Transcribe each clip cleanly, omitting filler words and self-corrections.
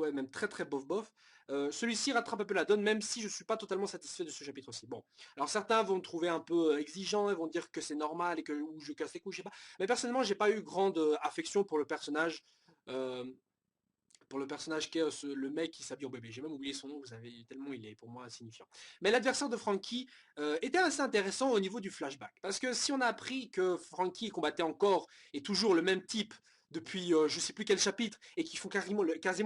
trouvais même très très bof. Celui-ci rattrape un peu la donne, même si je suis pas totalement satisfait de ce chapitre-ci. Bon, alors certains vont me trouver un peu exigeant, et vont dire que c'est normal et que ou je casse les couilles, je sais pas. Mais personnellement, j'ai pas eu grande affection pour le personnage. Euh, pour le personnage qui est le mec qui s'habille en bébé. J'ai même oublié son nom, vous avez tellement il est pour moi insignifiant. Mais l'adversaire de Franky était assez intéressant au niveau du flashback. Parce que si on a appris que Franky combattait encore et toujours le même type depuis je sais plus quel chapitre et qui font quasiment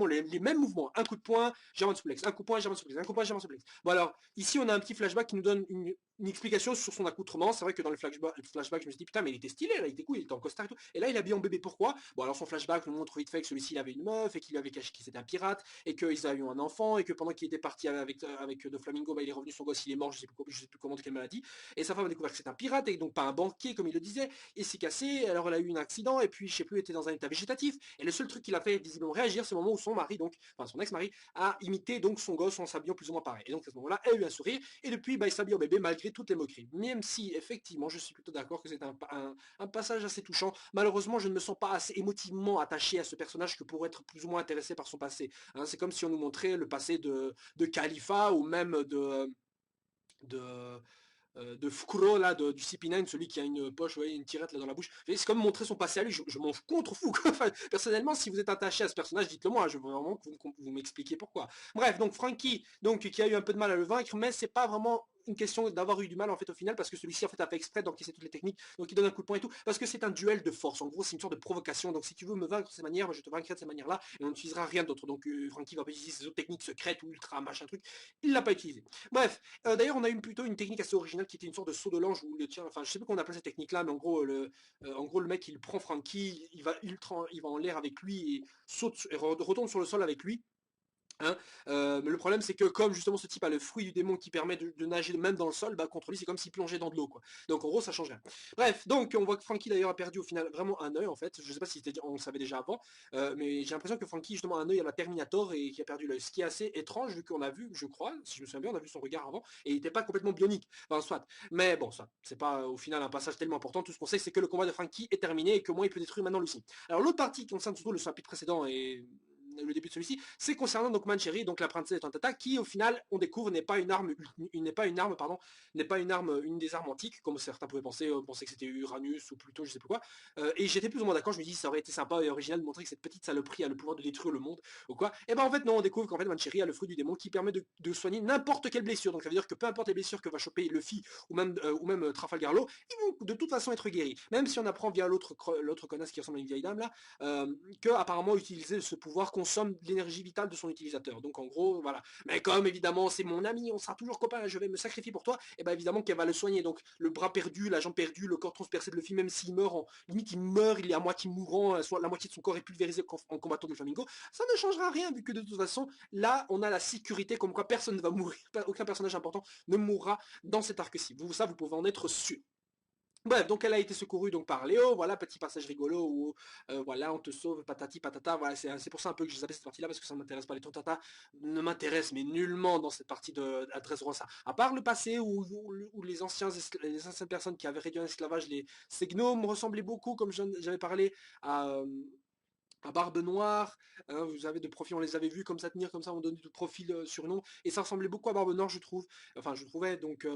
les mêmes mouvements, un coup de poing, German suplex, un coup de poing, German suplex, un coup de poing, German suplex. Bon alors, ici on a un petit flashback qui nous donne une explication sur son accoutrement. C'est vrai que dans le flashback, je me suis dit putain mais il était stylé là, il était cool, il était en costard et tout. Et là il est habillé en bébé, pourquoi? Bon alors son flashback nous montre vite fait que celui-ci il avait une meuf et qu'il lui avait caché qu'il était un pirate et qu'ils avaient eu un enfant et que pendant qu'il était parti avec De Flamingo, bah, il est revenu, son gosse il est mort, je sais plus comment, de quelle maladie. Et sa femme a découvert que c'est un pirate et donc pas un banquier comme il le disait. Et s'est cassé, alors elle a eu un accident et puis je sais plus, était dans un état végétatif. Et le seul truc qu'il a fait visiblement réagir, c'est le moment où son mari, donc, enfin son ex-mari, a imité donc son gosse en s'habillant plus ou moins pareil. Et donc à ce moment-là, elle a eu un sourire, et depuis, bah, il s'habille en bébé malgré toutes les moqueries. Même si, effectivement, je suis plutôt d'accord que c'est un passage assez touchant. Malheureusement, je ne me sens pas assez émotivement attaché à ce personnage que pour être plus ou moins intéressé par son passé. Hein, c'est comme si on nous montrait le passé de Khalifa ou même de Fukuro là du CP9, celui qui a une poche, ouais, une tirette là dans la bouche. C'est comme montrer son passé à lui. Je m'en contrefous. Enfin, personnellement, si vous êtes attaché à ce personnage, dites-le moi. Je veux vraiment que vous m'expliquiez pourquoi. Bref, donc Franky, donc qui a eu un peu de mal à le vaincre, mais c'est pas vraiment une question d'avoir eu du mal en fait au final, parce que celui-ci en fait a fait exprès d'encaisser toutes les techniques, donc il donne un coup de poing et tout, parce que c'est un duel de force. En gros, c'est une sorte de provocation. Donc si tu veux me vaincre de cette manière, moi, je te vaincrai de cette manière-là, et on n'utilisera rien d'autre. Donc Franky va pas utiliser ses autres techniques secrètes ou ultra machin truc. Il l'a pas utilisé. Bref, d'ailleurs, on a eu plutôt une technique assez originale qui était une sorte de saut de l'ange où le tien, enfin, je sais plus comment on appelle cette technique-là, mais en gros, le mec, il prend Franky, il va en l'air avec lui et saute et retourne sur le sol avec lui. Hein, mais le problème c'est que comme justement ce type a le fruit du démon qui permet de nager même dans le sol, bah contre lui c'est comme s'il plongeait dans de l'eau quoi. Donc en gros ça change rien. Bref, donc on voit que Franky d'ailleurs a perdu au final vraiment un œil en fait. Je sais pas si on le savait déjà avant, mais j'ai l'impression que Franky justement a un œil à la Terminator et qui a perdu l'œil. Ce qui est assez étrange vu qu'on a vu, je crois, si je me souviens bien, on a vu son regard avant et il était pas complètement bionique. Enfin soit. Mais bon ça, c'est pas au final un passage tellement important. Tout ce qu'on sait c'est que le combat de Franky est terminé et que moi il peut détruire maintenant Lucy. Alors l'autre partie qui concerne surtout le chapitre précédent et le début de celui-ci, c'est concernant donc Mancheri, donc la princesse de Tantata, qui au final on découvre n'est pas une arme, une des armes antiques, comme certains pouvaient penser, penser que c'était Uranus ou Pluton, je sais plus quoi. Et j'étais plus ou moins d'accord, je me dis ça aurait été sympa et original de montrer que cette petite saloperie a le pouvoir de détruire le monde ou quoi. Et ben en fait non, on découvre qu'en fait Mancheri a le fruit du démon qui permet de soigner n'importe quelle blessure. Donc ça veut dire que peu importe les blessures que va choper Luffy ou même Trafalgar Law, ils vont de toute façon être guéris. Même si on apprend via l'autre connasse qui ressemble à une vieille dame là, que apparemment utiliser ce pouvoir consomme l'énergie vitale de son utilisateur. Donc en gros, voilà. Mais comme évidemment c'est mon ami, on sera toujours copains, je vais me sacrifier pour toi, et ben évidemment qu'elle va le soigner. Donc le bras perdu, la jambe perdue, le corps transpercé de Luffy, même s'il meurt, limite il meurt, il est à moitié mourant, soit la moitié de son corps est pulvérisé en combattant de Flamingo, ça ne changera rien vu que de toute façon, là on a la sécurité comme quoi personne ne va mourir, aucun personnage important ne mourra dans cet arc-ci. Ça vous pouvez en être sûr. Bref, donc elle a été secourue donc par Léo, voilà, petit passage rigolo où voilà, on te sauve, patati patata, voilà, c'est pour ça un peu que j'ai zappé cette partie-là, parce que ça ne m'intéresse pas, les tontata ne m'intéressent mais nullement dans cette partie de Dressrosa. À part le passé où les anciennes personnes qui avaient réduit en esclavage ces gnomes ressemblaient beaucoup, comme j'avais parlé, à Barbe Noire, hein, vous avez de profil, on les avait vus comme ça tenir, comme ça, on donné de profil surnom, et ça ressemblait beaucoup à Barbe Noire, je trouve, enfin je trouvais, donc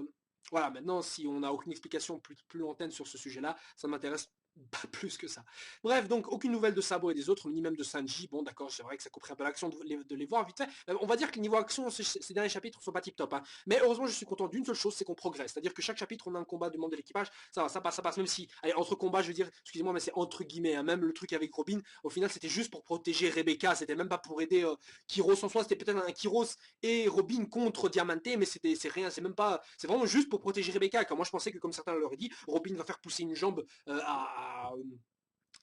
voilà, maintenant, si on n'a aucune explication plus lointaine sur ce sujet-là, ça m'intéresse pas plus que ça. Bref, donc aucune nouvelle de Sabo et des autres, ni même de Sanji. Bon, d'accord, c'est vrai que ça couperait un peu l'action de les voir vite fait. On va dire que les niveaux action, ces derniers chapitres sont pas tip top. Hein. Mais heureusement, je suis content d'une seule chose, c'est qu'on progresse. C'est-à-dire que chaque chapitre, on a un combat de membre de l'équipage. Ça passe. Même si, allez, entre combats, je veux dire, excusez-moi, mais c'est entre guillemets. Hein, même le truc avec Robin, au final, c'était juste pour protéger Rebecca. C'était même pas pour aider Kyros en soi. C'était peut-être un Kyros et Robin contre Diamante, mais c'est rien. C'est même pas. C'est vraiment juste pour protéger Rebecca. Quand moi, je pensais que, comme certains l'auraient dit, Robin va faire pousser une jambe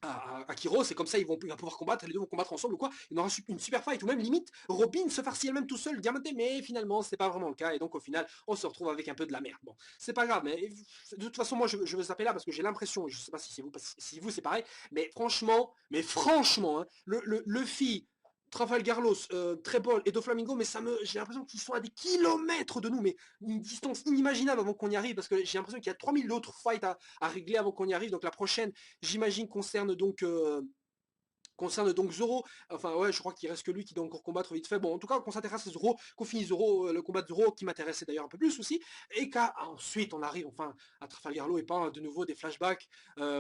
à Kyros, et comme ça ils vont pouvoir combattre, les deux vont combattre ensemble ou quoi, il y aura une super fight, ou même limite Robin se farcit elle-même tout seul, Diamante, mais finalement c'est pas vraiment le cas, et donc au final on se retrouve avec un peu de la merde. Bon, c'est pas grave, mais de toute façon moi je veux zapper là parce que j'ai l'impression, je sais pas si vous c'est pareil, mais franchement, hein, le Luffy, Trafalgar Laws, Trébol et Doflamingo, mais j'ai l'impression qu'ils sont à des kilomètres de nous, mais une distance inimaginable avant qu'on y arrive, parce que j'ai l'impression qu'il y a 3000 autres fights à régler avant qu'on y arrive. Donc la prochaine, j'imagine, concerne concerne donc Zoro, enfin ouais, je crois qu'il reste que lui qui doit encore combattre vite fait. Bon, en tout cas, qu'on s'intéresse à Zoro, qu'on finisse Zoro, le combat de Zoro qui m'intéressait d'ailleurs un peu plus aussi, et qu'ensuite on arrive enfin à Trafalgar Law et pas de nouveau des flashbacks.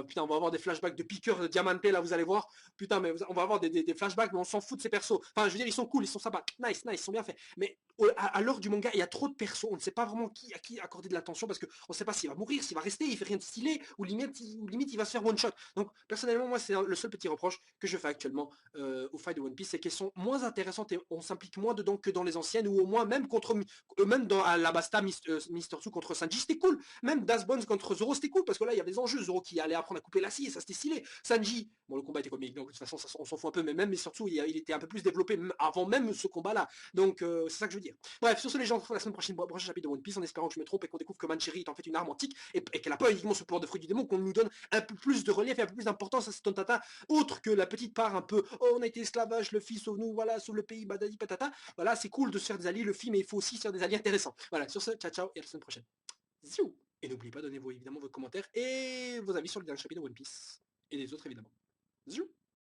Putain, on va avoir des flashbacks de piqueurs de Diamante là, vous allez voir. Putain, mais on va avoir des flashbacks, mais on s'en fout de ces persos. Enfin, je veux dire, ils sont cool, ils sont sympas, nice, ils sont bien faits. Mais à l'heure du manga, il y a trop de persos, on ne sait pas vraiment à qui accorder de l'attention parce qu'on ne sait pas s'il va mourir, s'il va rester, il fait rien de stylé, ou limite il va se faire one shot. Donc personnellement, moi c'est le seul petit reproche que je fais actuellement aux fights de One Piece, c'est qu'elles sont moins intéressantes et on s'implique moins dedans que dans les anciennes, ou au moins même contre même dans Alabasta, Mr. Tsu contre Sanji, c'était cool. Même Das Bones contre Zoro, c'était cool parce que là il y avait des enjeux. Zoro qui allait apprendre à couper l'acier, ça c'était stylé. Sanji, bon le combat était comique, donc de toute façon on s'en fout un peu, mais même surtout il était un peu plus développé avant même ce combat-là. Donc c'est ça que je veux dire. Bref, sur ce les gens, on se retrouve la semaine prochaine pour un prochain chapitre de One Piece en espérant que je me trompe et qu'on découvre que Mancheri est en fait une arme antique et qu'elle n'a pas uniquement ce pouvoir de fruit du démon, qu'on nous donne un peu plus de relief et un peu plus d'importance à ce Tontata, autre que la petite part un peu oh on a été esclavage, le fils sauve-nous, voilà, sauve le pays, badadi patata. Voilà, c'est cool de se faire des alliés, le film, mais il faut aussi se faire des alliés intéressants. Voilà, sur ce, ciao ciao et à la semaine prochaine. Ziou. Et n'oubliez pas, donnez-vous évidemment vos commentaires et vos avis sur le dernier chapitre de One Piece. Et les autres évidemment. Ziou.